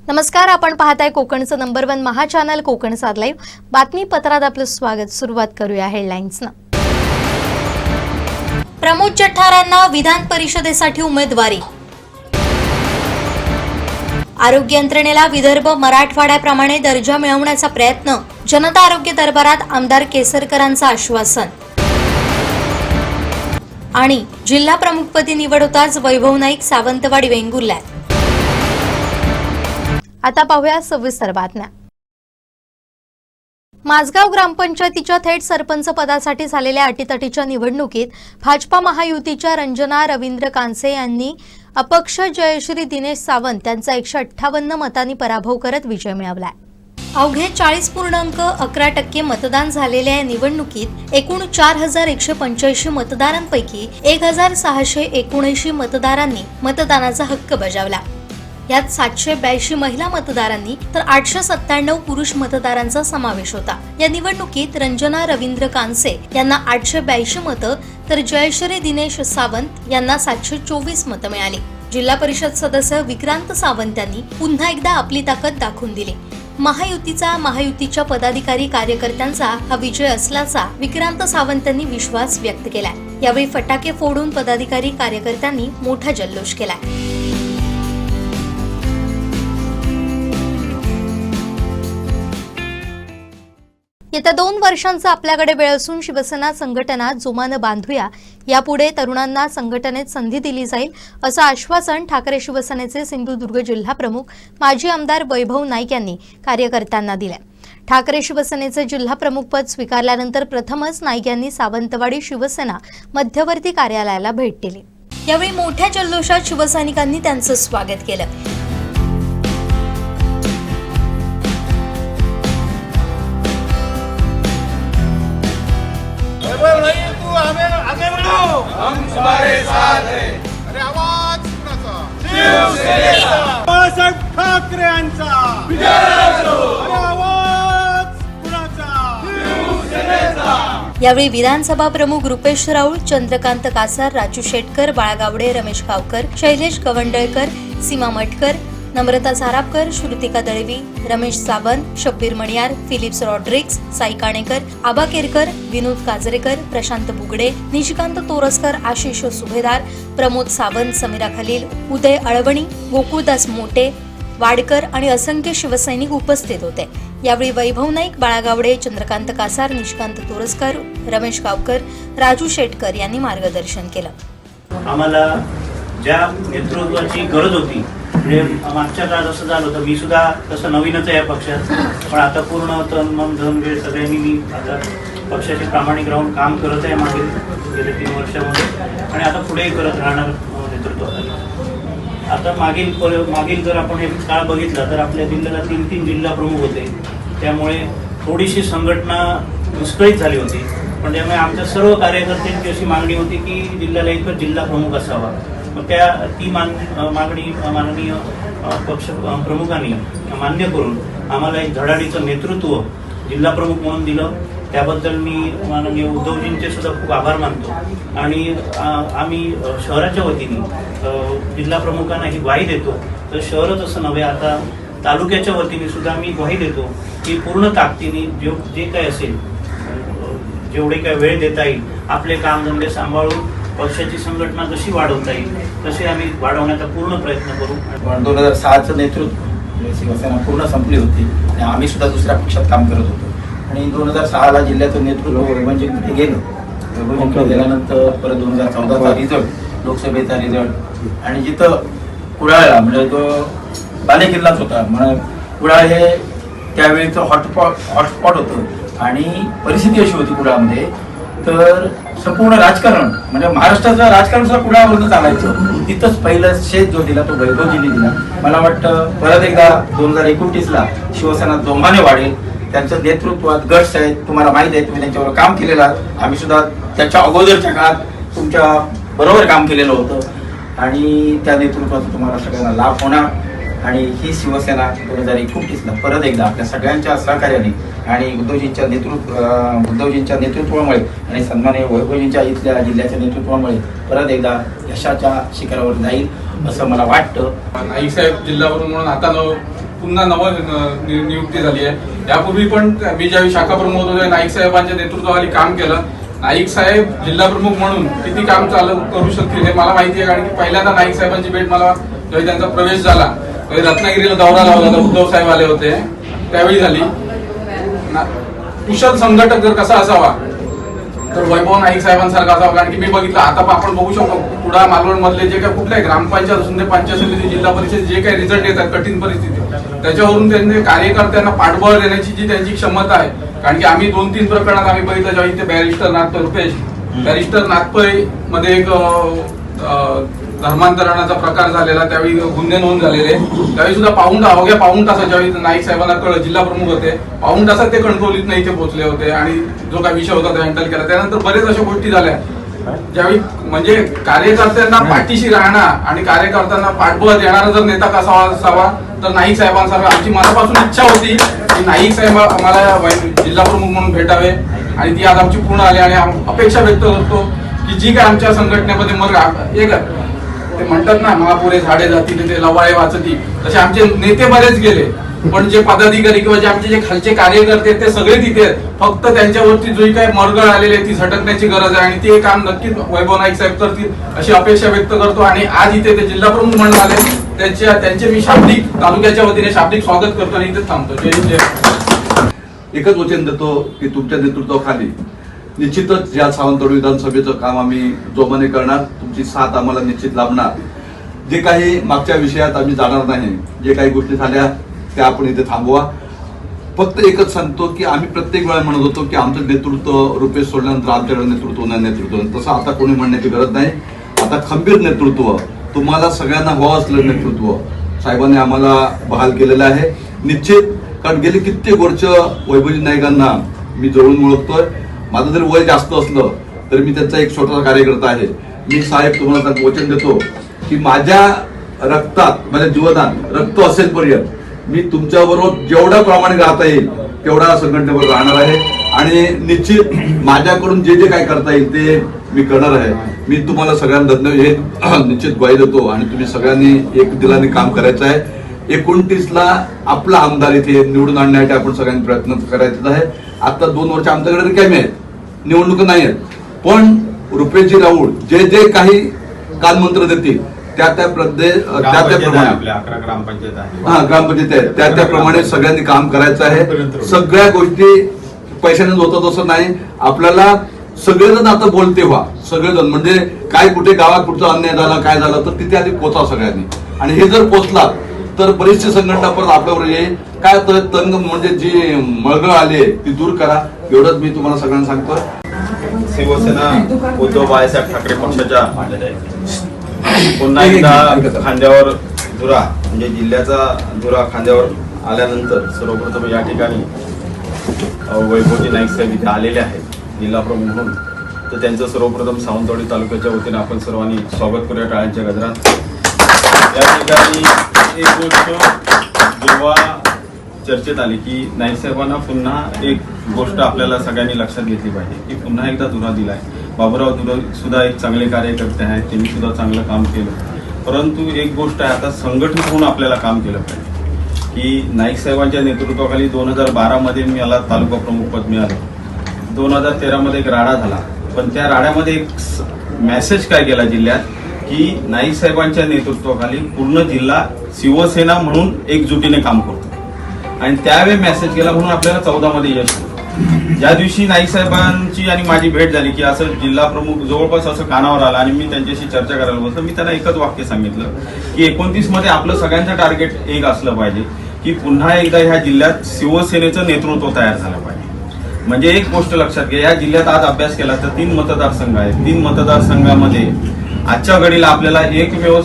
नमस्कार, आपण पाहताय कोकणचं नंबर 1 महा चॅनल कोकण साद लाईव्ह बातमीपत्रात आपलं स्वागत। सुरुवात करूया हेडलाईन्सनं। प्रमोद जठारांना विधान परिषदेसाठी उमेदवारी। आरोग्य यंत्रणेला विदर्भ मराठवाड्याप्रमाणे दर्जा मिळवण्याचा प्रयत्न। जनता आरोग्य दरबारात आमदार केसरकरांचं आश्वासन। आणि जिल्हा प्रमुखपदी निवड होताच वैभव नाईक सावंतवाडी वेंगुर्ल्यात। आता पाहूया सविस्तर बातम्या। माझगाव ग्रामपंचायतीच्या थेट सरपंच पदासाठी झालेल्या अटीतटीच्या निवडणुकीत भाजपा महायुतीच्या रंजना रवींद्र कांसे यांनी अपक्ष जयश्री दिनेश सावंत यांचा 158 मतांनी पराभव करत विजय मिळवलाय। अवघे 40.11% मतदान झालेल्या या निवडणुकीत एकूण 4185 मतदारांपैकी 1679 मतदारांनी मतदानाचा हक्क बजावला। यात 782 महिला मतदारांनी तर 897 पुरुष मतदारांचा समावेश होता। या निवडणुकीत रंजना रवींद्र कांसे यांना 882 मतं तर जयश्री दिनेश सावंत यांना 724 मतं मिळाली। जिल्हा परिषद सदस्य विक्रांत सावंत यांनी पुन्हा एकदा आपली ताकद दाखवून दिली। महायुतीच्या पदाधिकारी कार्यकर्त्यांचा हा विजय असल्याचा विक्रांत सावंत यांनी विश्वास व्यक्त केलाय। यावेळी फटाके फोडून पदाधिकारी कार्यकर्त्यांनी मोठा जल्लोष केलाय। येत्या 2 वर्षांचा आपल्याकडे वेळ असून शिवसेना संघटना जोमानं बांधूया। यापुढे तरुणांना संघटनेत संधी दिली जाईल असं आश्वासन ठाकरे शिवसेनेचे सिंधुदुर्ग जिल्हा प्रमुख माजी आमदार वैभव नाईक यांनी कार्यकर्त्यांना दिले। ठाकरे शिवसेनेचे जिल्हा प्रमुख पद स्वीकारल्यानंतर प्रथमच नाईक यांनी सावंतवाडी शिवसेना मध्यवर्ती कार्यालयाला भेट दिली। यावेळी मोठ्या जल्लोषात शिवसैनिकांनी त्यांचं स्वागत केलं। आगे बढ़ो, हम तुम्हारे साथ हैं। अरे आवाज शिवसेनेचा, बाळासाहेब ठाकरेंचा विजय असो। अरे आवाज शिवसेनेचा। यावेळी विधानसभा प्रमुख रुपेश राऊळ, चंद्रकांत कासार, राजू शेटकर, बाळा गावडे, रमेश गावकर, शैलेश गवंडळकर, सीमा मटकर, नम्रता झारापकर, श्रुतिका दळवी, रमेश सावंत, शब्बीर मणियार, फिलिप्स रॉड्रिक्स, साई काणेकर, आबा केरकर, विनोद काजरेकर, प्रशांत बुगडे, निशिकांत तोरसकर, आशिष सुभेदार, प्रमोद सावंत, समीरा खलील, उदय अळवणी, गोकुळदास मोटे, वाडकर आणि असंख्य शिवसैनिक उपस्थित होते। यावेळी वैभव नाईक, बाळा गावडे, चंद्रकांत कासार, निशिकांत तोरसकर, रमेश गावकर, राजू शेटकर यांनी मार्गदर्शन केलं। आम्हाला ज्या नेतृत्वाची गरज होती, म्हणजे मागच्या काळात असं झालं होतं, मी सुद्धा तसं नवीनच आहे या पक्षात, पण आता पूर्ण तन मन धन वेळ सगळ्यांनी मी आता पक्षाचे प्रामाणिक राहून काम करत आहे मागील गेल्या 3 वर्षामध्ये, आणि आता पुढेही करत राहणार नेतृत्वाखाली। आता मागील जर आपण हे काळ बघितला तर आपल्या जिल्ह्याला 3 जिल्हा प्रमुख होते, त्यामुळे थोडीशी संघटना विस्कळीत झाली होती। पण त्यामुळे आमच्या सर्व कार्यकर्त्यांची अशी मागणी होती की जिल्ह्याला एकच जिल्हा प्रमुख असावा। मग ती मागणी माननीय पक्ष प्रमुखांनी मान्य करून आम्हाला एक धडाडीचं नेतृत्व जिल्हा प्रमुख म्हणून दिलं। त्याबद्दल मी माननीय उद्धवजींचे सुद्धा खूप आभार मानतो। आणि आम्ही शहराच्या वतीने जिल्हा प्रमुखांना ही ग्वाही देतो, तर शहरच असं नव्हे, आता तालुक्याच्या वतीने सुद्धा मी ग्वाही देतो की पूर्ण ताकदीने जे काही असेल, जेवढे काही वेळ देता येईल, आपले कामधंदे सांभाळून पक्षाची संघटना जशी वाढवता येईल तशी आम्ही वाढवण्याचा पूर्ण प्रयत्न करू। 2006चं नेतृत्व शिवसेना पूर्ण संपली होती आणि आम्ही सुद्धा दुसऱ्या पक्षात काम करत होतो, आणि 2006ला जिल्ह्याचं नेतृत्व वैभवजींकडे गेलं। वैभवजींकडे गेल्यानंतर परत 2014चा रिझल्ट, लोकसभेचा रिझल्ट, आणि जिथं कुडाळला म्हणजे तो बालेकिल्लाच होता, म्हणजे कुडाळ हे त्यावेळीचं हॉटस्पॉट होतं, आणि परिस्थिती अशी होती कुडाळमध्ये तर संपूर्ण राजकारण म्हणजे महाराष्ट्राचं राजकारण सुद्धा कुडाळवरून चालायचं। तिथंच पहिलं शेत जो दिला तो वैभवजींनी दिला। मला वाटतं परत एकदा 2029ला शिवसेना जोमाने वाढेल। त्यांच्या नेतृत्वात गट्स आहेत, तुम्हाला माहित आहे, तुम्ही त्यांच्यावर काम केलेलं आहे। आम्ही सुद्धा त्याच्या अगोदरच्या काळात तुमच्या बरोबर काम केलेलं होतं, आणि त्या नेतृत्वाचा तुम्हाला सगळ्यांना लाभ होणार। आणि ही शिवसेना 2029ला परत एकदा आपल्या सगळ्यांच्या सहकार्याने आणि उद्धवजींच्या नेतृत्वामुळे आणि सन्माननीय वैभवजींच्या इथल्या जिल्ह्याच्या नेतृत्वामुळे परत एकदा यशाच्या शिखरावर जाईल असं मला वाटतं। नाईक साहेब जिल्हावरून म्हणून आता पुन्हा नियुक्ती झाली आहे. यापूर्वी पण मी ज्यावेळी शाखा प्रमुख होतो नाईक साहेबांच्या नेतृत्वाखाली काम केलं. नाईक साहेब जिल्हा प्रमुख म्हणून किती काम करू शकतील हे मला माहिती आहे, कारण की पहिल्यांदा नाईक साहेबांची भेट मला ज्यावेळी त्यांचा प्रवेश झाला रत्नागिरीला दौरा लावला होता, उद्धव साहेब आले होते त्यावेळी झाली. कुशल संघटक जर कसा असावा तर वैभव नाईक साहेबांसारखा असावा, कारण की मी बघितलं आता आपण बघू शकतो कुडाळ मालवण मधले जे काही कुठल्याही ग्रामपंचायत असून ते पंचायत समिती जिल्हा परिषद जे काही रिझल्ट येतात कठीण परिस्थिती त्याच्यावरून त्यांनी कार्यकर्त्यांना पाठबळ देण्याची जी त्यांची क्षमता आहे. कारण की आम्ही 2-3 प्रकरणात आम्ही बघितलं जेव्हा इथे बॅरिस्टर नाथपै रुपेश बॅरिस्टर नाथपै मध्ये एक धर्मांतरणाचा प्रकार झालेला त्यावेळी गुन्हे नोंद झालेले त्यावेळी सुद्धा अवघ्या पाऊण तासाच्या ज्यावेळी नाईक साहेबांना कळलं जिल्हा प्रमुख होते पाऊण तासात ते कंट्रोलीत नाही इथे पोहोचले होते आणि जो काही विषय होता तो हँडल केला. त्यानंतर बरेच अशा गोष्टी झाल्या ज्यावेळी म्हणजे कार्यकर्त्यांना पाठीशी राहणार आणि कार्यकर्त्यांना पाठबळ देणारा जर नेता कसा असावा तर नाईक साहेबांसारखा आमची मनापासून इच्छा होती की नाईक साहेब आम्हाला जिल्हा प्रमुख म्हणून भेटावे आणि ती आज आमची पूर्ण आली. आणि अपेक्षा व्यक्त करतो की जी काय आमच्या संघटनेमध्ये मग एक ते म्हणतात ना महापुरे झाडे जातील ते लवाळे वाचतील तसे आमचे नेते बरेच गेले पण जे पदाधिकारी किंवा जे आमचे जे खालचे कार्यकर्ते ते सगळे तिथे आहेत. फक्त त्यांच्यावरती जी काही मरगळ आलेली आहे ती झटकण्याची गरज आहे आणि ते काम नक्कीच वैभव नाईक साहेब करतील अशी अपेक्षा व्यक्त करतो. आणि आज इथे ते जिल्हा प्रमुख म्हणून आले त्यांचे मी शाब्दिक तालुक्याच्या वतीने शाब्दिक स्वागत करतो आणि इथेच थांबतो. जय जय. एकच वचन देतो की तुमच्या नेतृत्वाखाली निश्चितच या सावंतवाडी विधानसभेचं काम आम्ही जोमाने करणार. तुमची साथ आम्हाला निश्चित लाभणार. जे काही मागच्या विषयात आम्ही जाणार नाही, जे काही गोष्टी झाल्या त्या आपण इथे थांबवा. फक्त एकच सांगतो की आम्ही प्रत्येक वेळा म्हणत होतो की आमचं नेतृत्व रुपेश सोडल्यानंतर आमच्याकडे नेतृत्व तसं आता कोणी म्हणण्याची गरज नाही. आता खंबीर नेतृत्व तुम्हाला सगळ्यांना हवं असलेलं नेतृत्व साहेबांनी आम्हाला बहाल केलेलं आहे निश्चित. कारण गेली कित्येक वर्ष वैभवजी नाईकांना मी जवळून ओळखतोय. माझं जरी वय जास्त असलं तरी मी त्यांचा एक छोटासा कार्यकर्ता आहे. मी साहेब तुम्हाला वचन देतो की माझ्या रक्तात माझ्या जीवनात रक्त असेल पर्यंत मी तुमच्याबरोबर जेवढ्या प्रामाणिक राहता येईल तेवढा संघटनेवर राहणार आहे आणि निश्चित माझ्याकडून जे जे काय करता येईल ते मी करणार आहे. मी तुम्हाला सगळ्यांना हे निश्चित ग्वाही देतो आणि तुम्ही सगळ्यांनी एक दिलाने काम करायचं आहे. 29ला आपला आमदार इथे निवडून आणण्यासाठी आपण सगळ्यांनी प्रयत्न करायचा आहे. आता 2 वर्ष आमच्याकडे रिकामी आहेत, निवडणुका नाही आहेत, पण रुपेशजी राऊळ जे जे काही कानमंत्र देतील त्याप्रमाणे ग्रामपंचायत आहे त्याप्रमाणे सगळ्यांनी काम करायचं आहे. सगळ्या गोष्टी पैशाने होतात असं नाही. आपल्याला सगळेजण आता बोलते व्हा, सगळेजण म्हणजे काय कुठे गावात कुठचा अन्याय झाला काय झालं तर तिथे आधी पोचा सगळ्यांनी. आणि हे जर पोचला तर बरीचशी संघटना परत आपल्यावर येईल. काय तर तंग म्हणजे जी मळगळ आली ती दूर करा एवढंच मी तुम्हाला सगळ्यांना सांगतो. शिवसेना उद्धव बाळासाहेब ठाकरे पक्षाच्या पुन्हा एकदा खांद्यावर धुरा म्हणजे जिल्ह्याचा धुरा खांद्यावर आल्यानंतर सर्वप्रथम या ठिकाणी वैभवजी नाईक साहेब इथे आलेले आहेत जिल्हा प्रमुख म्हणून. तर त्यांचं सर्वप्रथम सावंतवाडी तालुक्याच्या वतीने आपण सर्वांनी स्वागत करूया टाळ्यांच्या गजरात. या ठिकाणी एक गोष्ट जेव्हा चर्चेत आली की नाईक साहेबांना पुन्हा एक गोष्ट आपल्याला सगळ्यांनी लक्षात घेतली पाहिजे की पुन्हा एकदा धुरा दिलाय. बाबूराव धुरा सुद्धा एक चांगले कार्यकर्ते आहेत, त्यांनी सुद्धा चांगलं काम केलं. परंतु एक गोष्ट आहे आता संघटित होऊन आपल्याला काम केलं पाहिजे की नाईक साहेबांच्या नेतृत्वाखाली 2012 मध्ये मला तालुका प्रमुख पद मिळालं. 2013 मध्ये एक राडा झाला पण त्या राड्यामध्ये एक मेसेज काय गेला जिल्ह्यात की नाईक साहेबांच्या नेतृत्वाखाली पूर्ण जिल्हा शिवसेना म्हणून एकजुटीने काम करतो आणि त्यावेळी मेसेज गेला म्हणून आपल्याला 14 मध्ये यश आलं. ज्या दिवशी नाईक साहेबांची आणि माझी भेट झाली की असं जिल्हा प्रमुख जवळपास असं कानावर आला आणि मी त्यांच्याशी चर्चा करायला बसलो. मी त्यांना एकच वाक्य सांगितलं की 29 मध्ये आपलं सगळ्यांचं टार्गेट एक असलं पाहिजे की पुन्हा एकदा ह्या जिल्ह्यात शिवसेनेचं नेतृत्व तयार झालं पाहिजे. म्हणजे एक गोष्ट लक्षात घ्या, या जिल्ह्यात आज अभ्यास केला तर 3 मतदारसंघ आहेत. 3 मतदारसंघामध्ये आजच्या घडीला आपल्याला एकमेव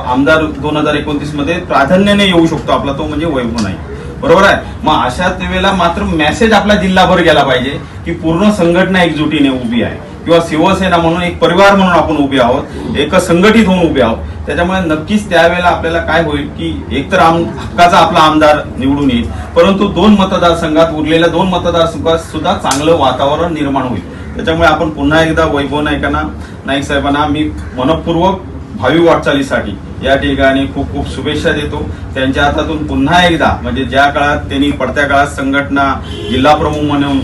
आमदार 2029 मध्ये प्राधान्याने येऊ शकतो आपला, तो म्हणजे वैभव नाईक. बरोबर आहे. मग अशा वेळेला मात्र मेसेज आपला जिल्हाभर गेला पाहिजे की पूर्ण संघटना एकजुटीने उभी आहे किंवा शिवसेना म्हणून एक परिवार म्हणून आपण उभे आहोत, एक संघटित होऊन उभे आहोत. त्याच्यामुळे नक्कीच त्यावेळेला आपल्याला काय होईल की एकतर हक्काचा आपला आमदार निवडून येईल, परंतु 2 मतदारसंघात उरलेल्या 2 मतदारसंघात सुद्धा चांगलं वातावरण निर्माण होईल. त्याच्यामुळे आपण पुन्हा एकदा वैभव नाईक साहेबांना मी मनपूर्वक भावी वाटचालीसाठी या ठिकाणी खूप खूप शुभेच्छा देतो. त्यांच्या हातातून पुन्हा एकदा म्हणजे ज्या काळात त्यांनी पडत्या काळात संघटना जिल्हा प्रमुख म्हणून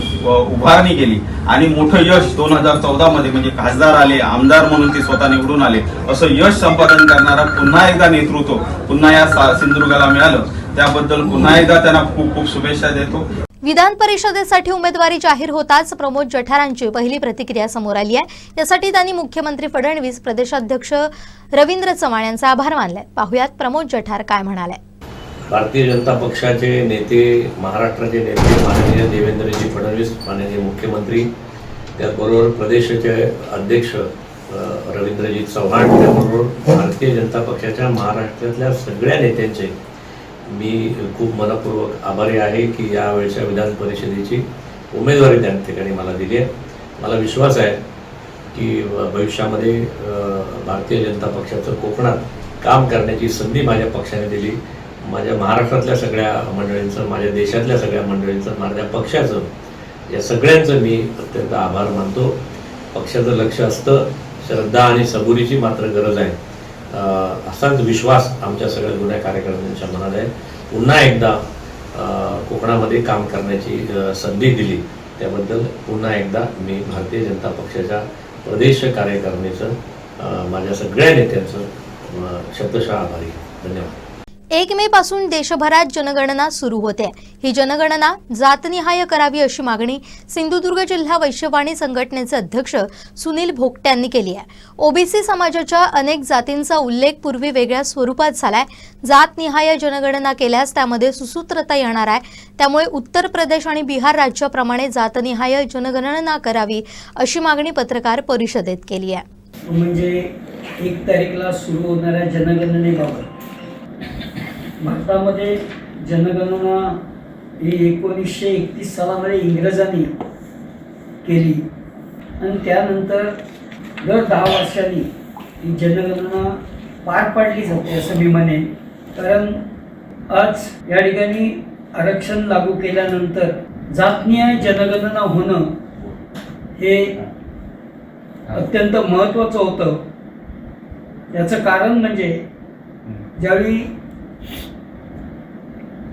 उभारणी केली आणि मोठं यश 2014 मध्ये म्हणजे खासदार आले, आमदार म्हणून ते स्वतः निवडून आले, असं यश संपादन करणारा पुन्हा एकदा नेतृत्व पुन्हा या सिंधुदुर्गाला मिळालं, त्याबद्दल पुन्हा एकदा त्यांना खूप खूप शुभेच्छा देतो. विधान परिषदेसाठी उमेदवारी जाहीर होताच प्रमोद जठारांची पहिली प्रतिक्रिया समोर आली आहे. यासाठी त्यांनी मुख्यमंत्री फडणवीस, प्रदेशाध्यक्ष रवींद्र चव्हाण यांचा आभार मानले. पाहुयात प्रमोद जठार काय म्हणाले. भारतीय जनता पक्षाचे नेते, महाराष्ट्राचे नेते माननीय देवेंद्रजी फडणवीस, माननीय मुख्यमंत्री, त्याचबरोबर प्रदेशाचे अध्यक्ष रवींद्रजी चव्हाण, त्याबरोबर भारतीय जनता पक्षाच्या महाराष्ट्रातल्या सगळ्या नेत्यांचे मी खूप मनपूर्वक आभारी आहे की यावेळच्या विधान परिषदेची उमेदवारी त्या ठिकाणी मला दिली आहे. मला विश्वास आहे की भविष्यामध्ये भारतीय जनता पक्षाचं कोकणात काम करण्याची संधी माझ्या पक्षाने दिली. माझ्या महाराष्ट्रातल्या सगळ्या मंडळींचं, माझ्या देशातल्या सगळ्या मंडळींचं, माझ्या पक्षाचं, या सगळ्यांचं मी अत्यंत आभार मानतो. पक्षाचं लक्ष असतं, श्रद्धा आणि सबुरीची मात्र गरज आहे. असाच विश्वास आमच्या सगळ्या जुन्या कार्यकर्त्यांच्या मनात आहे. पुन्हा एकदा कोकणामध्ये काम करण्याची संधी दिली त्याबद्दल पुन्हा एकदा मी भारतीय जनता पक्षाच्या प्रदेश कार्यकारिणीचं, माझ्या सगळ्या नेत्यांचं शतशः आभारी. धन्यवाद. 1 मे पासून देशभरात जनगणना सुरू होते. ही जनगणना जातनिहाय करावी अशी मागणी सिंधुदुर्ग जिल्हा वैश्यवाणी संघटनेचे अध्यक्ष सुनील भोगटे यांनी केली आहे. ओबीसी समाजाच्या अनेक जातींचा उल्लेख पूर्वी वेगळ्या स्वरूपात झालाय. जातनिहाय जनगणना केल्यास त्यामध्ये सुसूत्रता येणार आहे. त्यामुळे उत्तर प्रदेश आणि बिहार राज्याप्रमाणे जातनिहाय जनगणना करावी अशी मागणी पत्रकार परिषदेत केली आहे. म्हणजे 1 तारीखला सुरू होणाऱ्या जनगणनेबाबत भारतामध्ये जनगणना ही 1931 सालामध्ये इंग्रजांनी केली आणि त्यानंतर दर 10 वर्षांनी ही जनगणना पार पाडली जाते असं मी म्हणेन. कारण आज या ठिकाणी आरक्षण लागू केल्यानंतर जातनिहाय जनगणना होणं हे अत्यंत महत्त्वाचं होतं. याचं कारण म्हणजे ज्यावेळी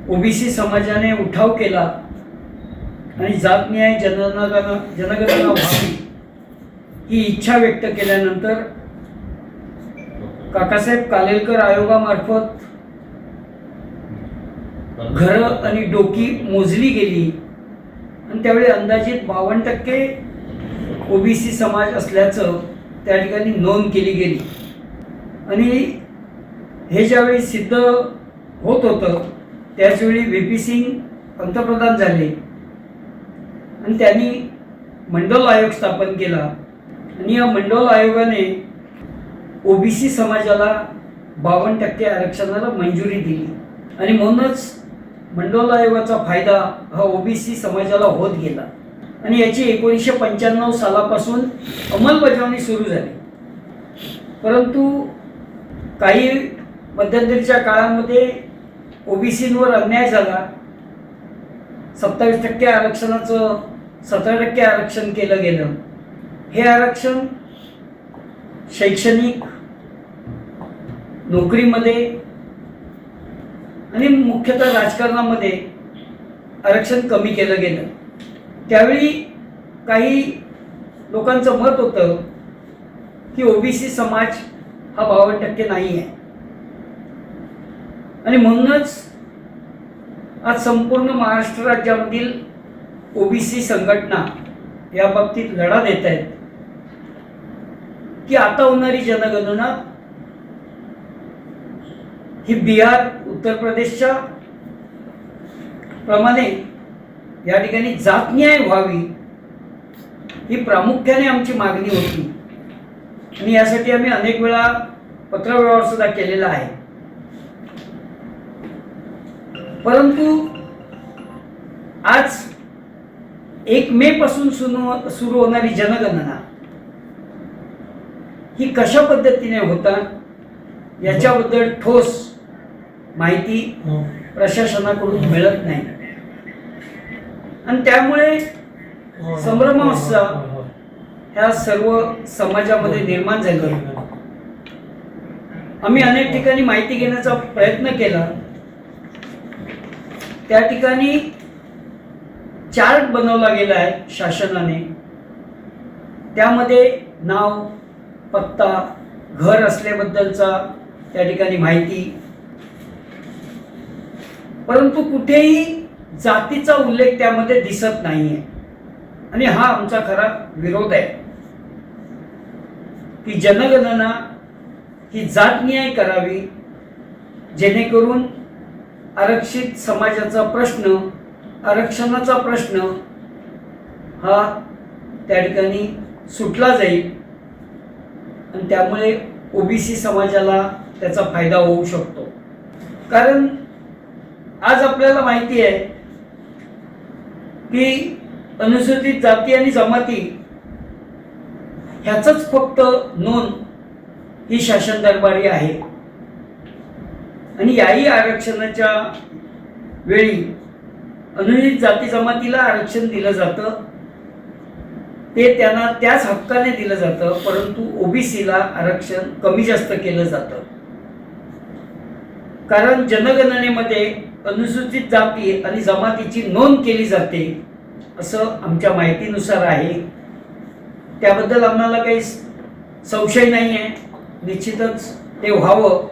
ओबीसी समाजाने उठाव केला आणि जातनिहाय जनगणना व्हावी ही इच्छा व्यक्त केल्यानंतर काकासाहेब कालेलकर आयोगामार्फत घरं आणि डोकी मोजली गेली आणि त्यावेळी अंदाजित 52% ओबीसी समाज असल्याचं त्या ठिकाणी नोंद केली गेली. आणि हे ज्यावेळी सिद्ध होत होतं त्याचवेळी व्ही.पी. सिंग पंतप्रधान झाले आणि त्यांनी मंडल आयोग स्थापन केला आणि या मंडल आयोगाने ओबीसी समाजाला 52% आरक्षणाला मंजुरी दिली आणि म्हणूनच मंडल आयोगाचा फायदा हा ओबीसी समाजाला होत गेला आणि याची 1995 सालापासून अंमलबजावणी सुरू झाली. परंतु काही मध्यंतरीच्या काळामध्ये ओबीसींवर अन्याय झाला. 27% आरक्षणाचं 17% आरक्षण केलं गेलं. हे आरक्षण शैक्षणिक, नोकरीमध्ये आणि मुख्यतः राजकारणामध्ये आरक्षण कमी केलं गेलं. त्यावेळी काही लोकांचं मत होतं की ओबीसी समाज हा 52% नाही आहे आणि म्हणूनच आज संपूर्ण महाराष्ट्र राज्यामधील ओबीसी संघटना या बाबतीत लढा देत आहेत की आता होणारी जनगणना ही बिहार, उत्तर प्रदेशच्या प्रमाणे या ठिकाणी जातनिहाय व्हावी ही प्रामुख्याने आमची मागणी होती आणि यासाठी आम्ही अनेक वेळा पत्रव्यवहार सुद्धा केलेला आहे. परंतु आज 1 मे पासून सुरू होणारी जनगणना ही कशा पद्धतीने होतात याच्याबद्दल ठोस माहिती प्रशासनाकडून मिळत नाही आणि त्यामुळे संभ्रमावस्था ह्या सर्व समाजामध्ये निर्माण झाली. आम्ही अनेक ठिकाणी माहिती घेण्याचा प्रयत्न केला. त्या ठिकाणी चार्ट बनवला गेला आहे शासनाने. त्यामध्ये नाव, पत्ता, घर असल्याबद्दलचा त्या ठिकाणी माहिती, परंतु कुठेही जातीचा उल्लेख त्यामध्ये दिसत नाहीये. आणि हा आमचा खरा विरोध आहे की जनगणना ही जातन्याय करावी, जेणेकरून आरक्षित समाजाचा प्रश्न, आरक्षणाचा प्रश्न हा त्या ठिकाणी सुटला जाईल आणि त्यामुळे ओबीसी समाजाला त्याचा फायदा होऊ शकतो. कारण आज आपल्याला माहिती आहे की अनुसूचित जाती आणि जमाती ह्याचंच फक्त नोंद ही शासन दरबारी आहे. आणि याही आरक्षणाच्या वेळी अनुसूचित जाती जमातीला आरक्षण दिलं जातं, ते त्यांना त्याच हक्काने दिलं जातं, परंतु ओबीसीला आरक्षण कमी जास्त केलं जातं. कारण जनगणनेमध्ये अनुसूचित जाती आणि जमातीची नोंद केली जाते असं आमच्या माहितीनुसार आहे. त्याबद्दल आम्हाला काही संशय नाही आहे, निश्चितच ते व्हावं.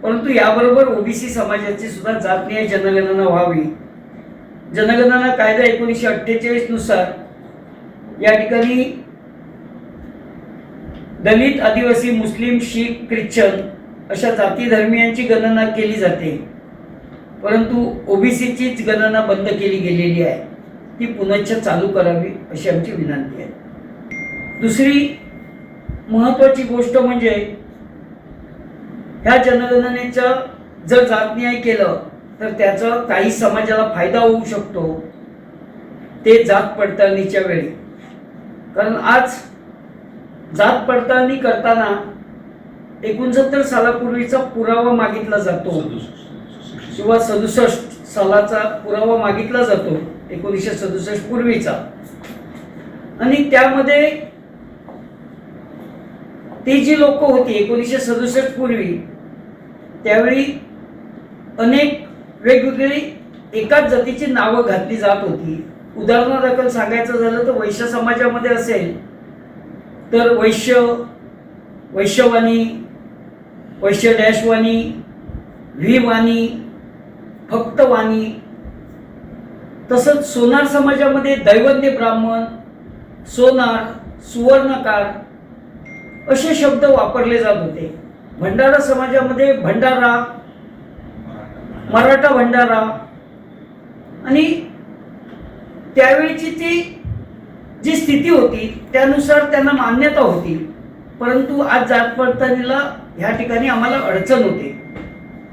परंतु याबरोबर ओबीसी समाजाची सुद्धा जातनीय जनगणना व्हावी. जनगणना कायदा 1948 नुसार या ठिकाणी दलित, आदिवासी, मुस्लिम, शीख, ख्रिश्चन अशा जाती धर्मियांची गणना केली जाते, परंतु ओबीसीचीच गणना बंद केली गेलेली आहे. ती पुनश्च चालू करावी अशी आमची विनंती आहे. दुसरी महत्त्वाची गोष्ट म्हणजे ह्या जनगणनेचं जर जातन्याय केलं तर त्याचा काही समाजाला फायदा होऊ शकतो, ते जात पडताळणीच्या वेळी. कारण आज जात पडताळणी करताना 69 सालापूर्वीचा पुरावा मागितला जातो किंवा 67 सालाचा पुरावा मागितला जातो, 1967 पूर्वीचा. आणि त्यामध्ये ती जी लोक होती 1967 पूर्वी, त्यावेळी अनेक वेगवेगळी एकाच जातीची नावं घातली जात होती. उदाहरणादाखल सांगायचं झालं तर वैश्य समाजामध्ये असेल तर वैश्य, वैश्यवाणी, वैश्य डॅशवाणी, व्हीवाणी, फक्त वाणी. तसंच सोनार समाजामध्ये दैवज्ञ ब्राह्मण, सोनार, सुवर्णकार असे शब्द वापरले जात होते. भंडारा समाजामध्ये भंडारा, मराठा भंडारा. आणि त्यावेळीची ती जी स्थिती होती त्यानुसार त्यांना मान्यता होती, परंतु आज जात पडताळणीला ह्या ठिकाणी आम्हाला अडचण होते.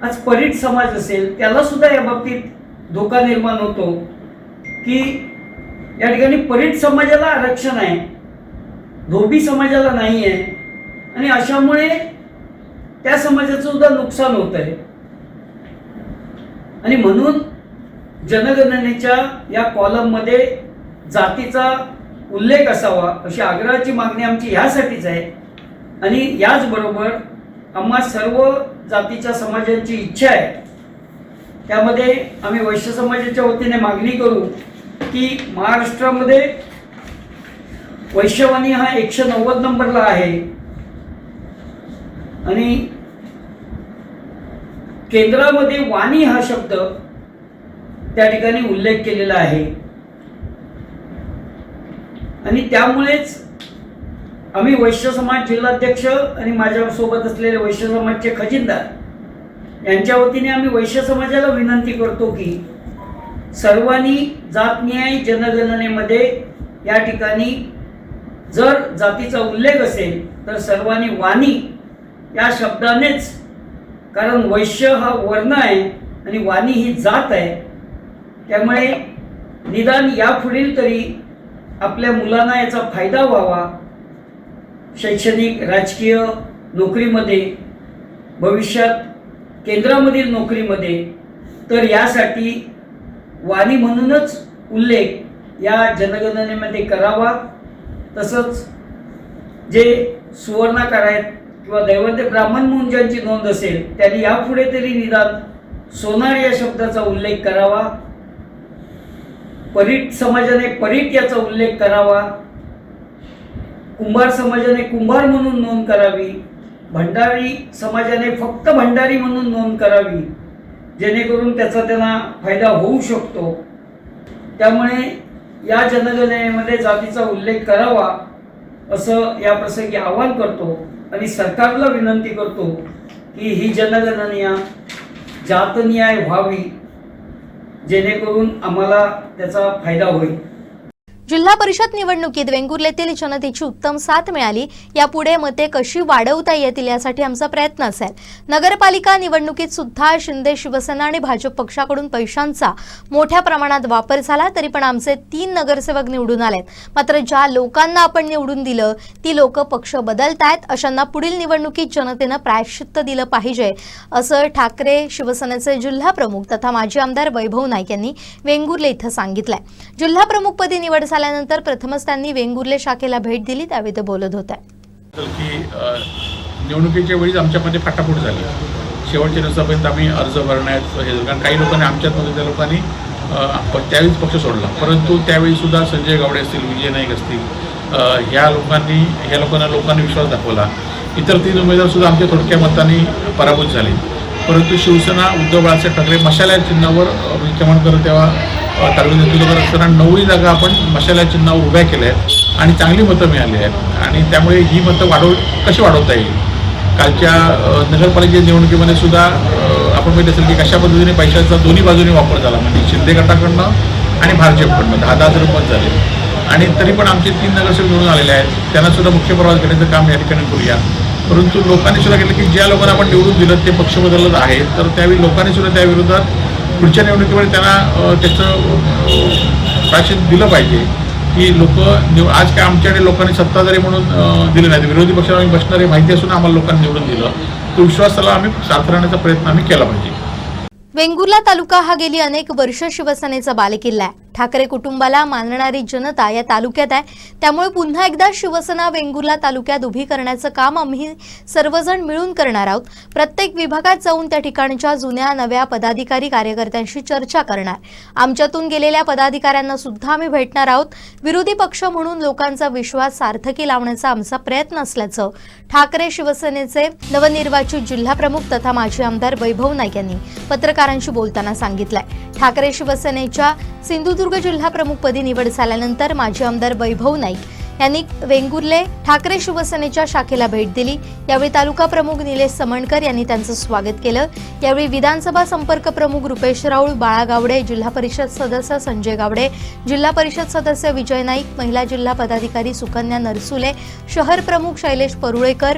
आज परीट समाज असेल त्याला सुद्धा या बाबतीत धोका निर्माण होतो की या ठिकाणी परीट समाजाला आरक्षण आहे, धोबी समाजाला नाही आहे, आणि अशामुळे त्या समाजाचं सुद्धा नुकसान होत आहे. आणि म्हणून जनगणनेच्या या कॉलममध्ये जातीचा उल्लेख असावा अशी आग्रहाची मागणी आमची ह्यासाठीच आहे. आणि याचबरोबर आम्हा सर्व जातीच्या समाजांची इच्छा आहे, त्यामध्ये आम्ही वैश्य समाजाच्या वतीने मागणी करू की महाराष्ट्रामध्ये वैश्यवाणी हा 190 नंबरला आहे आणि केंद्रामध्ये वाणी हा शब्द त्या ठिकाणी उल्लेख केलेला आहे. आणि त्यामुळेच आम्ही वैश्य समाज जिल्हाध्यक्ष आणि माझ्यासोबत असलेले वैश्य समाजचे खजिनदार यांच्या वतीने आम्ही वैश्य समाजाला विनंती करतो की सर्वांनी जातन्याय जनगणनेमध्ये या ठिकाणी जर जातीचा उल्लेख असेल तर सर्वांनी वाणी या शब्दानेच, कारण वैश्य हा वर्ण आहे आणि वाणी ही जात आहे, त्यामुळे निदान यापुढील तरी आपल्या मुलांना याचा फायदा व्हावा शैक्षणिक, राजकीय नोकरीमध्ये, भविष्यात केंद्रामधील नोकरीमध्ये. तर यासाठी वाणी म्हणूनच उल्लेख या जनगणनेमध्ये करावा. तसंच जे सुवर्णकार आहेत किंवा दैवते ब्राह्मण म्हणून ज्यांची नोंद असेल त्यांनी यापुढे तरी निदान सोनार या शब्दाचा उल्लेख करावा, परीट समाजाने परीट याचा उल्लेख करावा, कुंभार समाजाने कुंभार म्हणून नोंद करावी, भंडारी समाजाने फक्त भंडारी म्हणून नोंद करावी, जेणेकरून त्याचा त्यांना फायदा होऊ शकतो. त्यामुळे या जनगणनेमध्ये जातीचा उल्लेख करावा असं या प्रसंगी आवाहन करतो आणि सरकारला विनंती करतो की ही जनगणना जातनिहाय व्हावी, जेणेकरून आम्हाला त्याचा फायदा होईल. जिल्हा परिषद निवडणुकीत वेंगुर्लेतील जनतेची उत्तम साथ मिळाली. यापुढे मते कशी वाढवता येतील यासाठी आमचा प्रयत्न असेल. नगरपालिका निवडणुकीत सुद्धा शिंदे शिवसेना आणि भाजप पक्षाकडून पैशांचा मोठ्या प्रमाणात वापर झाला, तरी पण आमचे 3 नगरसेवक निवडून आलेत. मात्र ज्या लोकांना आपण निवडून दिलं ती लोक पक्ष बदलतायत, अशांना पुढील निवडणुकीत जनतेनं प्रायश्चित्त दिलं पाहिजे, असं ठाकरे शिवसेनेचे जिल्हा प्रमुख तथा माजी आमदार वैभव नाईक यांनी वेंगुर्ले इथं सांगितलंय. जिल्हा प्रमुखपदी निवड झाल्यानंतर प्रथमच त्यांनी वेंगुर्ले शाखेला भेट दिली, त्यावेळी ते बोलत होते. की निवडणुकीच्या वेळीच आमच्यामध्ये फाटाफूट झाली. शेवटच्या दिवसापर्यंत आम्ही अर्ज भरण्यात हे, कारण काही लोकांनी आमच्यामध्ये त्या लोकांनी त्यावेळीच पक्ष सोडला, परंतु त्यावेळी सुद्धा संजय गावडे असतील, विजय नाईक असतील, ह्या लोकांना विश्वास दाखवला. इतर 3 उमेदवार सुद्धा आमच्या थोडक्या मतांनी पराभूत झाले. परंतु शिवसेना उद्धव बाळासाहेब ठाकरे मशाल्या चिन्हावर चमणकर तेव्हा तालुक्यात नेतृत्व करत असताना 9ही जागा आपण मशाल्या चिन्हावर उभ्या केल्या आहेत आणि चांगली मतं मिळाली आहेत. आणि त्यामुळे ही मतं कशी वाढवता येईल. कालच्या नगरपालिकेच्या निवडणुकीमध्ये सुद्धा आपण माहिती असेल की कशा पद्धतीने पैशाचा दोन्ही बाजूने वापर झाला, म्हणजे शिंदे गटाकडनं आणि भाजपकडनं 10,000 मत झाले. आणि तरी पण आमचे 3 नगरसेवक निवडून आलेले आहेत, त्यांना सुद्धा मुख्य प्रवास घेण्याचं काम या ठिकाणी करूया. परंतु लोकांनी सुद्धा केलं की ज्या लोकांना आपण निवडून दिलं ते पक्ष बदलत आहे, तर त्यावेळी लोकांनी सुद्धा त्याविरोधात पुढच्या निवडणुकीमध्ये त्यांना त्याचं प्रायश्चित्त दिलं पाहिजे की लोक आज काय आमच्याकडे लोकांनी सत्ताधारी म्हणून दिले नाही, विरोधी पक्षाला आम्ही बसणारे माहिती असून आम्हाला लोकांनी निवडून दिलं, तो विश्वासाला आम्ही साकारण्याचा प्रयत्न आम्ही केला पाहिजे. वेंगुर्ला तालुका हा गेली अनेक वर्ष शिवसेनेचा बालेकिल्ला आहे. ठाकरे कुटुंबाला मानणारी जनता या तालुक्यात आहे. त्यामुळे पुन्हा एकदा शिवसेना वेंगुर्ला तालुक्यात उभी करण्याचं काम आम्ही सर्वजण मिळून करणार आहोत. प्रत्येक विभागात जाऊन त्या ठिकाणच्या जुन्या नव्या पदाधिकारी कार्यकर्त्यांशी चर्चा करणार. आमच्यातून गेलेल्या पदाधिकाऱ्यांना सुद्धा आम्ही भेटणार आहोत. विरोधी पक्ष म्हणून लोकांचा विश्वास सार्थकी लावण्याचा आमचा प्रयत्न असल्याचं ठाकरे शिवसेनेचे नवनिर्वाचित जिल्हा प्रमुख तथा माजी आमदार वैभव नाईक यांनी पत्रकारांशी बोलताना सांगितलंय. ठाकरे शिवसेनेच्या सिंधुदुर्ग जिल्हा प्रमुखपदी निवड झाल्यानंतर माजी आमदार वैभव नाईक यांनी वेंगुर्ले ठाकरे शिवसेनेच्या शाखेला भेट दिली. यावेळी तालुका प्रमुख निलेश समणकर यांनी त्यांचं स्वागत केलं. यावेळी विधानसभा संपर्क प्रमुख रुपेश राऊळ, बाळा गावडे, जिल्हा परिषद सदस्य संजय गावडे, जिल्हा परिषद सदस्य विजय नाईक, महिला जिल्हा पदाधिकारी सुकन्या नरसुले, शहर प्रमुख शैलेश परुळेकर,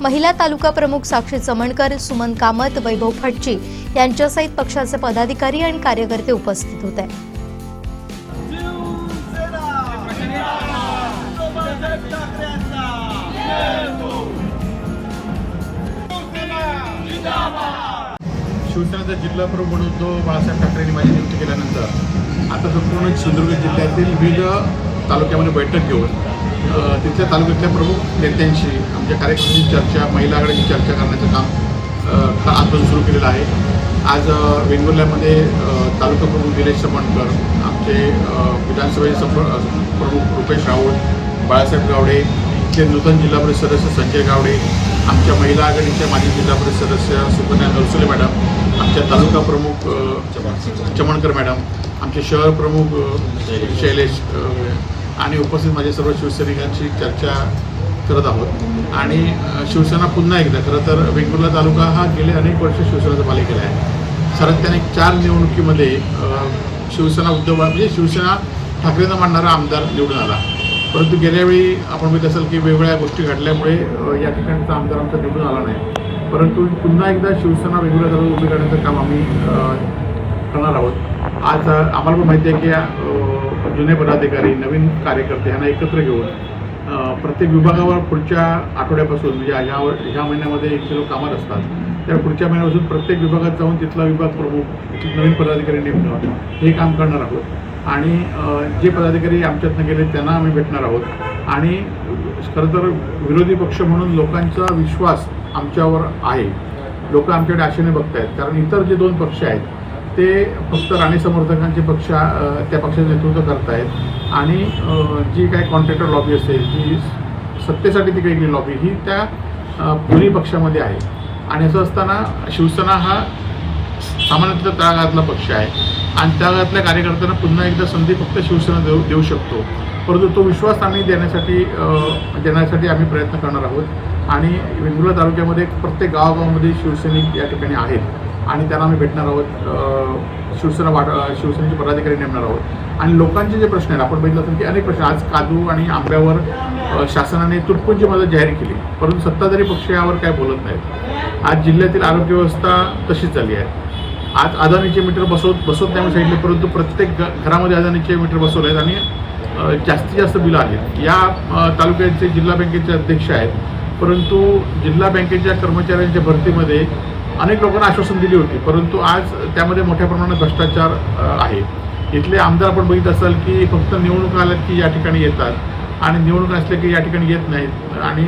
महिला तालुका प्रमुख साक्षी चमणकर, सुमन कामत, वैभव फटची यांच्यासहित पक्षाचे पदाधिकारी आणि कार्यकर्ते उपस्थित होते. शिवसेनेचा जिल्हा प्रमुख म्हणून उद्धव बाळासाहेब ठाकरेंनी माझी नियुक्ती केल्यानंतर आता संपूर्ण सिंधुदुर्ग जिल्ह्यातील विविध तालुक्यामध्ये बैठक घेऊन तिथल्या तालुक्यातल्या प्रमुख नेत्यांशी आमच्या कार्यकर्त्यांची चर्चा, महिला आघाडीची चर्चा करण्याचं काम आजपासून सुरू केलेलं आहे. आज वेंगुर्ल्यामध्ये तालुका प्रमुख निलेश समणकर, आमचे विधानसभेचे प्रमुख रुपेश राऊळ, बाळासाहेब गावडे, इथले नूतन जिल्हा परिषद सदस्य संजय गावडे, आमच्या महिला आघाडीच्या माजी जिल्हा परिषद सदस्य सुकन्या नरसुले मॅडम, आमच्या तालुका प्रमुख चमणकर मॅडम, आमचे शहर प्रमुख शैलेश आणि उपस्थित माझे सर्व शिवसैनिकांची चर्चा करत आहोत. आणि शिवसेना पुन्हा एकदा, खरं तर वेंगुर्ला तालुका हा गेले अनेक वर्ष शिवसेनेचा बालेकिल्ला आहे. सातत्याने 4 निवडणुकीमध्ये शिवसेना उद्धव म्हणजे शिवसेना ठाकरेंना मानणारा आमदार निवडून आला. परंतु गेल्या वेळी आपण माहीत असेल की वेगवेगळ्या गोष्टी घडल्यामुळे या ठिकाणचा आमदार आमचा निवडून आला नाही. परंतु पुन्हा एकदा शिवसेना वेगवेगळ्या तालुक्यात उभी करण्याचं काम आम्ही करणार आहोत. आज आम्हाला पण माहिती आहे की जुने पदाधिकारी, नवीन कार्यकर्ते यांना एकत्र घेऊन प्रत्येक विभागावर पुढच्या आठवड्यापासून म्हणजे ह्या महिन्यामध्ये 1 किलो कामात असतात, त्या पुढच्या महिन्यापासून प्रत्येक विभागात जाऊन तिथला विभाग प्रमुख, नवीन पदाधिकारी नेमणं हे काम करणार आहोत. आणि जे पदाधिकारी आमच्यातनं गेले त्यांना आम्ही भेटणार आहोत. आणि खरं तर विरोधी पक्ष म्हणून लोकांचा विश्वास आमच्यावर आहे. लोक आमच्याकडे आशेने बघतायत, कारण इतर जे 2 पक्ष आहेत ते फक्त राणे समर्थकांचे पक्ष त्या पक्षाचं नेतृत्व करतायत आणि जी काही कॉन्ट्रॅक्टर लॉबी असेल, जी सत्तेसाठी ती काही लॉबी, ही त्या दोन्ही पक्षामध्ये आहे. आणि असं असताना शिवसेना हा सामान्यतः तळागाळातला पक्ष आहे आणि तळागाळातल्या कार्यकर्त्यांना पुन्हा एकदा संधी फक्त शिवसेना देऊ शकतो. परंतु तो विश्वास आम्ही देण्यासाठी आम्ही प्रयत्न करणार आहोत आणि वेंगुर्ला तालुक्यामध्ये प्रत्येक गावागावामध्ये शिवसैनिक या ठिकाणी आहेत आणि त्यांना आम्ही भेटणार आहोत. शिवसेनेचे पदाधिकारी नेमणार आहोत आणि लोकांचे जे प्रश्न आहेत, आपण बघितलं असेल की अनेक प्रश्न, आज काजू आणि आंब्यावर शासनाने तुटपुंजी मदत जाहीर केली, परंतु सत्ताधारी पक्ष यावर काय बोलत नाहीत. आज जिल्ह्यातील आरोग्य व्यवस्था तशीच झाली आहे. आज अदानीचे मीटर बसवत नाही सांगितले, परंतु प्रत्येक घरामध्ये अदानीचे मीटर बसवले आहेत आणि जास्तीत जास्त बिलं आहेत. या तालुक्याचे जिल्हा बँकेचे अध्यक्ष आहेत, परंतु जिल्हा बँकेच्या कर्मचाऱ्यांच्या भरतीमध्ये अनेक लोकांना आश्वासन दिली होती, परंतु आज त्यामध्ये मोठ्या प्रमाणात भ्रष्टाचार आहे. इथले आमदार आपण बघित असाल की फक्त निवडणूक आल्यात की या ठिकाणी येतात आणि निवडणूक असल्या की या ठिकाणी येत नाहीत आणि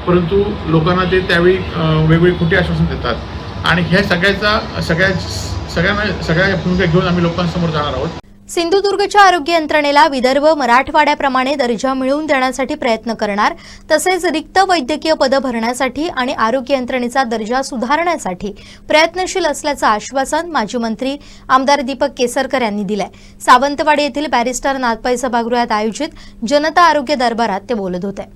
परंतु लोकांना ते त्यावेळी वेगवेगळी खोटी आश्वासन देतात आणि ह्या सगळ्या भूमिका घेऊन आम्ही लोकांसमोर जाणार आहोत. सिंधुदुर्गच्या आरोग्य यंत्रणेला विदर्भ मराठवाड्याप्रमाणे दर्जा मिळवून देण्यासाठी प्रयत्न करणार, तसेच रिक्त वैद्यकीय पदं भरण्यासाठी आणि आरोग्य यंत्रणेचा दर्जा सुधारण्यासाठी प्रयत्नशील असल्याचं आश्वासन माजी मंत्री आमदार दीपक केसरकर यांनी दिलंय. सावंतवाडी येथील बॅरिस्टर नाथपाई सभागृहात आयोजित जनता आरोग्य दरबारात ते बोलत होते.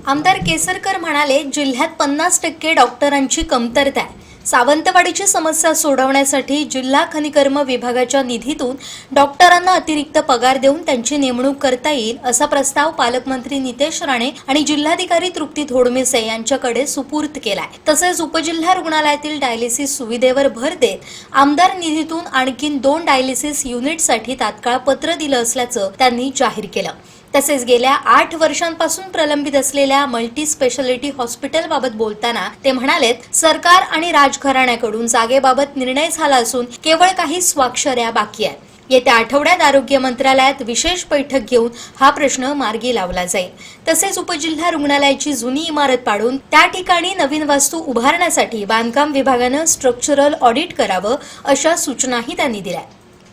आमदार केसरकर म्हणाले, जिल्ह्यात 50% डॉक्टरांची कमतरता आहे. सावंतवाडीची समस्या सोडवण्यासाठी जिल्हा खनिकर्म विभागाच्या निधीतून डॉक्टरांना अतिरिक्त पगार देऊन त्यांची नेमणूक करता येईल असा प्रस्ताव पालकमंत्री नितेश राणे आणि जिल्हाधिकारी तृप्ती थोडमिसे यांच्याकडे सुपूर्द केलाय. तसेच उपजिल्हा रुग्णालयातील डायलिसिस सुविधेवर भर देत आमदार निधीतून आणखीन 2 डायलिसिस युनिटसाठी तात्काळ पत्र दिलं असल्याचं त्यांनी जाहीर केलं. तसेच गेल्या 8 वर्षांपासून प्रलंबित असलेल्या मल्टी स्पेशालिटी हॉस्पिटलबाबत बोलताना ते म्हणालेत, सरकार आणि राजघराण्याकडून जागेबाबत निर्णय झाला असून केवळ काही स्वाक्षऱ्या बाकी आहेत. येत्या आठवड्यात आरोग्य मंत्रालयात विशेष बैठक घेऊन हा प्रश्न मार्गी लावला जाईल. तसेच उपजिल्हा रुग्णालयाची जुनी इमारत पाडून त्या ठिकाणी नवीन वास्तू उभारण्यासाठी बांधकाम विभागानं स्ट्रक्चरल ऑडिट करावं अशा सूचनाही त्यांनी दिल्या.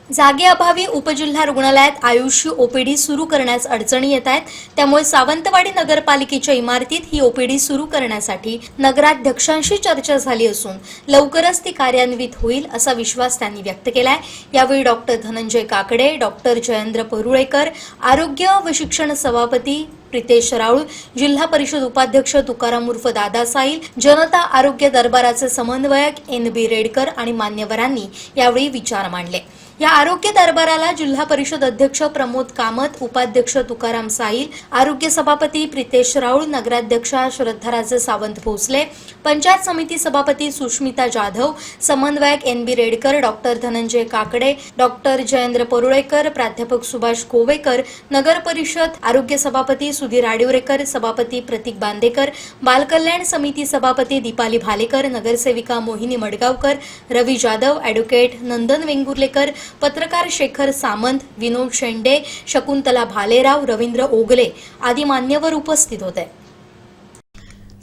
जागेअभावी उपजिल्हा रुग्णालयात आयुष्य ओपीडी सुरू करण्यास अडचणी येत आहेत. त्यामुळे सावंतवाडी नगरपालिकेच्या इमारतीत ही ओपीडी सुरू करण्यासाठी नगराध्यक्षांशी चर्चा झाली असून लवकरच ती कार्यान्वित होईल असा विश्वास त्यांनी व्यक्त केलाय. यावेळी डॉक्टर धनंजय काकडे, डॉक्टर जयेंद्र परुळेकर, आरोग्य व शिक्षण सभापती प्रितेश राऊळ, जिल्हा परिषद उपाध्यक्ष तुकाराम उर्फ दादा साईल, जनता आरोग्य दरबाराचे समन्वयक NB रेडकर आणि मान्यवरांनी यावेळी विचार मांडले. या आरोग्य दरबाराला जिल्हा परिषद अध्यक्ष प्रमोद कामत, उपाध्यक्ष तुकाराम साईल, आरोग्य सभापती प्रितेश राऊळ, नगराध्यक्षा श्रद्धाराजे सावंत भोसले, पंचायत समिती सभापती सुष्मिता जाधव, समन्वयक NB Redkar, doctor Dhananjay Kakade, doctor Jayendra Parulekar, प्राध्यापक सुभाष गोवेकर, नगर परिषद आरोग्य सभापती सुधीर आडिवरेकर, सभापती प्रतीक बांदेकर, बालकल्याण समिती सभापती दीपाली भालेकर, नगरसेविका मोहिनी मडगावकर, रवी जाधव, ॲडव्होकेट नंदन वेंगुर्लेकर, पत्रकार शेखर सामंत, विनोद शेंडे, शकुंतला भालेराव, रवींद्र ओगले आदी मान्यवर उपस्थित होते.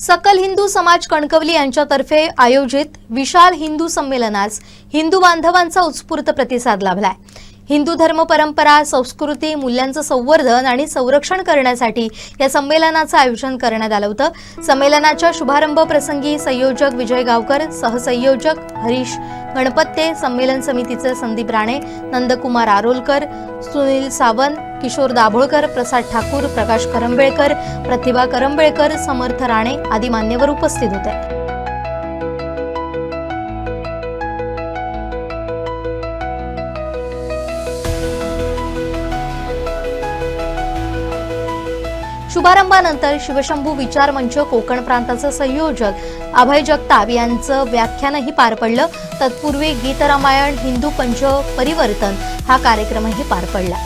सकल हिंदू समाज कणकवली यांच्यातर्फे आयोजित विशाल हिंदू संमेलनास हिंदू बांधवांचा उत्स्फूर्त प्रतिसाद लाभलाय. हिंदू धर्म परंपरा, संस्कृती, मूल्यांचं संवर्धन आणि संरक्षण करण्यासाठी या संमेलनाचं आयोजन करण्यात आलं होतं. संमेलनाच्या शुभारंभ प्रसंगी संयोजक विजय गावकर, सहसंयोजक हरीश गणपत्ते, संमेलन समितीचे संदीप राणे, नंदकुमार आरोलकर, सुनील सावंत, किशोर दाभोळकर, प्रसाद ठाकूर, प्रकाश करंबेळकर, प्रतिभा करंबेळकर, समर्थ राणे आदी मान्यवर उपस्थित होते. शुभारंभानंतर शिवशंभू विचार मंच कोकण प्रांताचे संयोजक अभय जगताप यांचं व्याख्यानही पार पडलं. तत्पूर्वी गीत रामायण, हिंदू पंच परिवर्तन हा कार्यक्रमही पार पडला.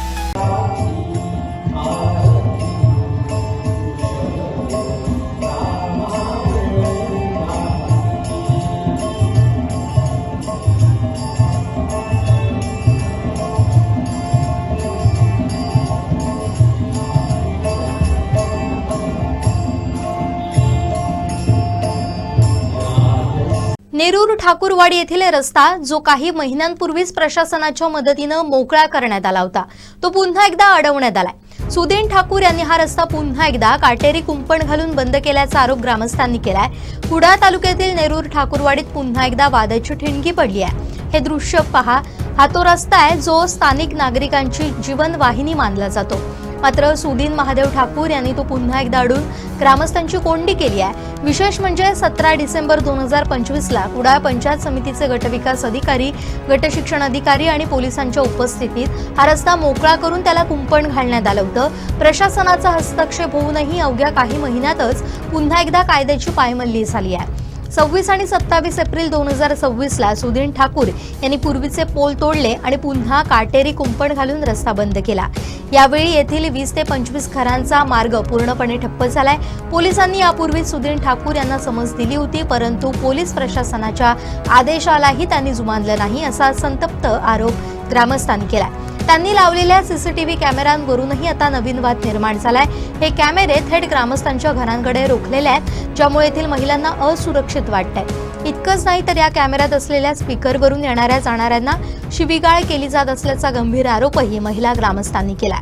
नेरूर ठाकूरवाडी येथील रस्ता जो काही महिन्यांपूर्वीच प्रशासनाच्या मदतीनं मोकळा करण्यात आला होता तो पुन्हा एकदा अडवण्यात आलाय। सुदीन ठाकूर यांनी हा रस्ता पुन्हा एकदा काटेरी कुंपण घालून बंद केल्याचा आरोप ग्रामस्थांनी केलाय। कुडाळ तालुक्यातील नेरूर ठाकूरवाडीत पुन्हा एकदा वादाची ठिणगी पडली आहे। हे दृश्य पहा, हा तो रस्ता आहे जो स्थानिक नागरिकांची जीवनवाहिनी मानला जातो। मात्र सुदीन महादेव ठाकूर यांनी तो पुन्हा एकदा अडून ग्रामस्थांची कोंडी केली आहे। विशेष म्हणजे 17 डिसेंबर 2025ला कुडाळ पंचायत समितीचे गटविकास अधिकारी, गट शिक्षण अधिकारी आणि पोलिसांच्या उपस्थितीत हा रस्ता मोकळा करून त्याला कुंपण घालण्यात आलं होतं। प्रशासनाचा हस्तक्षेप होऊनही अवघ्या काही महिन्यातच पुन्हा एकदा कायद्याची पायमल्ली झाली आहे। 26 आणि 27 एप्रिल 2026ला सुदीन ठाकूर यांनी पूर्वीचे पोल तोडले आणि पुन्हा काटेरी कुंपण घालून रस्ता बंद केला। यावेळी येथील 20 ते 25 घरांचा मार्ग पूर्णपणे ठप्प झालाय। पोलिसांनी यापूर्वी सुदीन ठाकूर यांना समज दिली होती, परंतु पोलीस प्रशासनाच्या आदेशालाही त्यांनी जुमानलं नाही, असा संतप्त आरोप ग्रामस्थांनी केला। त्यांनी लावलेल्या सीसीटीव्ही कॅमेऱ्यांवरूनही आता नवीन वाद निर्माण झालाय। हे कॅमेरे थेट ग्रामस्थांच्या घरांकडे रोखलेले आहेत, ज्यामुळे येथील महिलांना असुरक्षित वाटतंय। इतकंच नाही तर या कॅमेऱ्यात असलेल्या स्पीकरवरून येणाऱ्या जाणाऱ्यांना शिवीगाळ केली जात असल्याचा गंभीर आरोपही महिला ग्रामस्थांनी केलाय।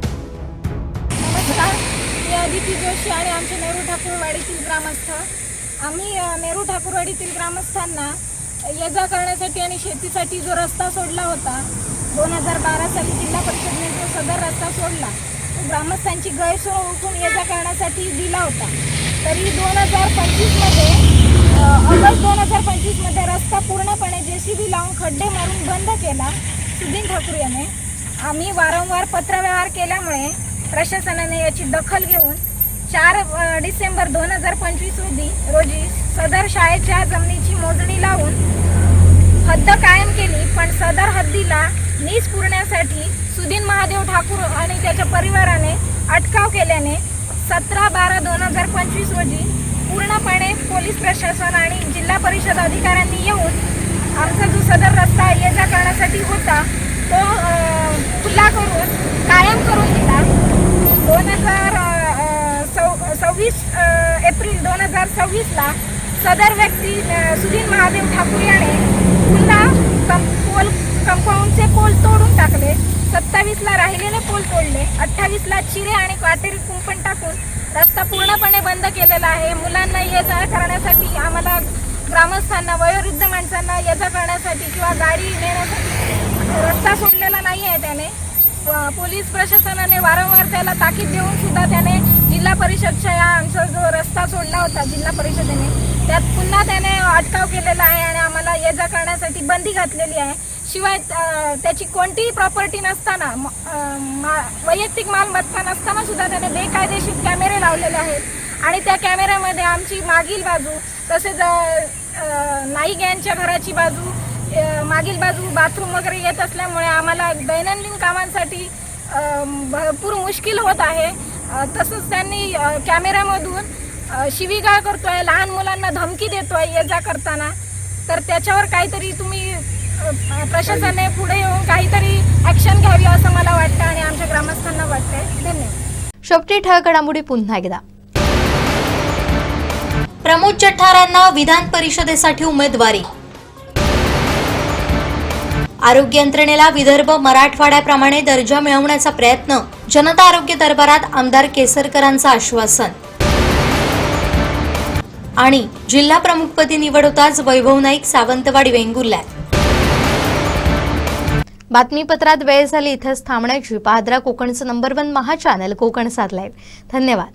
नमस्कार, मी अदिती जोशी आणि आमचे नेरूर ठाकूरवाडीतील ग्रामस्थ। आम्ही नेरूर ठाकूरवाडीतील ग्रामस्थांना ये जा करण्यासाठी आणि शेतीसाठी जो रस्ता सोडला होता 2012 साली जिल्हा परिषदेने जो सदर रस्ता सोडला तो ग्रामस्थांची गैरसोय ओळखून ये जा करण्यासाठी दिला होता। तरी 2025मध्ये ऑगस्ट 2025मध्ये रस्ता पूर्णपणे JCB लावून खड्डे मारून बंद केला सुदीन ठाकूर याने। आम्ही वारंवार पत्रव्यवहार केल्यामुळे प्रशासनाने याची दखल घेऊन 4 डिसेंबर 2025 रोजी सदर शाळेच्या जमिनीची मोजणी लावून हद्द कायम केली, पण सदर हद्दीला नीज पुरण्यासाठी सुदीन महादेव ठाकूर आणि त्याच्या परिवाराने अटकाव केल्याने 17/12/2025 रोजी पूर्णपणे पोलीस प्रशासन आणि जिल्हा परिषद अधिकाऱ्यांनी येऊन आमचा जो सदर रस्ता ये जा करण्यासाठी होता तो खुला करून कायम करून दिला। 26 एप्रिल 2026ला सदर व्यक्ती सुदीन महादेव ठाकूर याने पुन्हा कंपाऊंडचे पोल तोडून टाकले। 27ला राहिलेले पोल तोडले, 28ला चिरे आणि काटेरी कुंपण टाकून रस्ता पूर्णपणे बंद केलेला आहे। मुलांना ये जा करण्यासाठी, आम्हाला ग्रामस्थांना, वयोवृद्ध माणसांना ये जा करण्यासाठी किंवा गाडी नेण्यासाठी रस्ता सोडलेला नाही आहे त्याने। पोलीस प्रशासनाने वारंवार त्याला ताकीद देऊन सुद्धा त्याने जिल्हा परिषदच्या आमचा जो रस्ता सोडला होता जिल्हा परिषदेने त्यात पुन्हा त्याने अटकाव केलेला आहे आणि आम्हाला ये जा करण्यासाठी बंदी घातलेली आहे। शिवाय त्याची कोणतीही प्रॉपर्टी नसताना, वैयक्तिक मालमत्ता नसताना सुद्धा त्याने बेकायदेशीर कॅमेरे लावलेले आहेत आणि त्या कॅमेऱ्यामध्ये आमची मागील बाजू तसेच नाईक यांच्या घराची बाजू, मागील बाजू बाथरूम वगैरे येत असल्यामुळे आम्हाला दैनंदिन कामांसाठी भरपूर मुश्किल होत आहे। तसंच त्यांनी कॅमेऱ्यामधून शिवीगाळ करतोय, लहान मुलांना धमकी देतोय ये जा करताना। तर त्याच्यावर काहीतरी तुम्ही प्रशासनाने पुढे येऊन काहीतरी ॲक्शन घ्यावी असं मला वाटतं आणि आमच्या ग्रामस्थांना वाटतंय। धन्यवाद। शेवटी ठळक घडामोडी पुन्हा एकदा। प्रमोद जठारांना विधान परिषदेसाठी उमेदवारी। आरोग्य यंत्रणेला विदर्भ मराठवाड्याप्रमाणे दर्जा मिळवण्याचा प्रयत्न। जनता आरोग्य दरबारात आमदार केसरकरांचं आश्वासन। आणि जिल्हा प्रमुखपदी निवड होताच वैभव नाईक सावंतवाडी वेंगुर्ल्यात। बातमीपत्रात वेळ झाली इथेच थांबण्याची। पाहत रहा कोकणचं नंबर 1 महा चॅनल कोकण 7 लाईव्ह। धन्यवाद।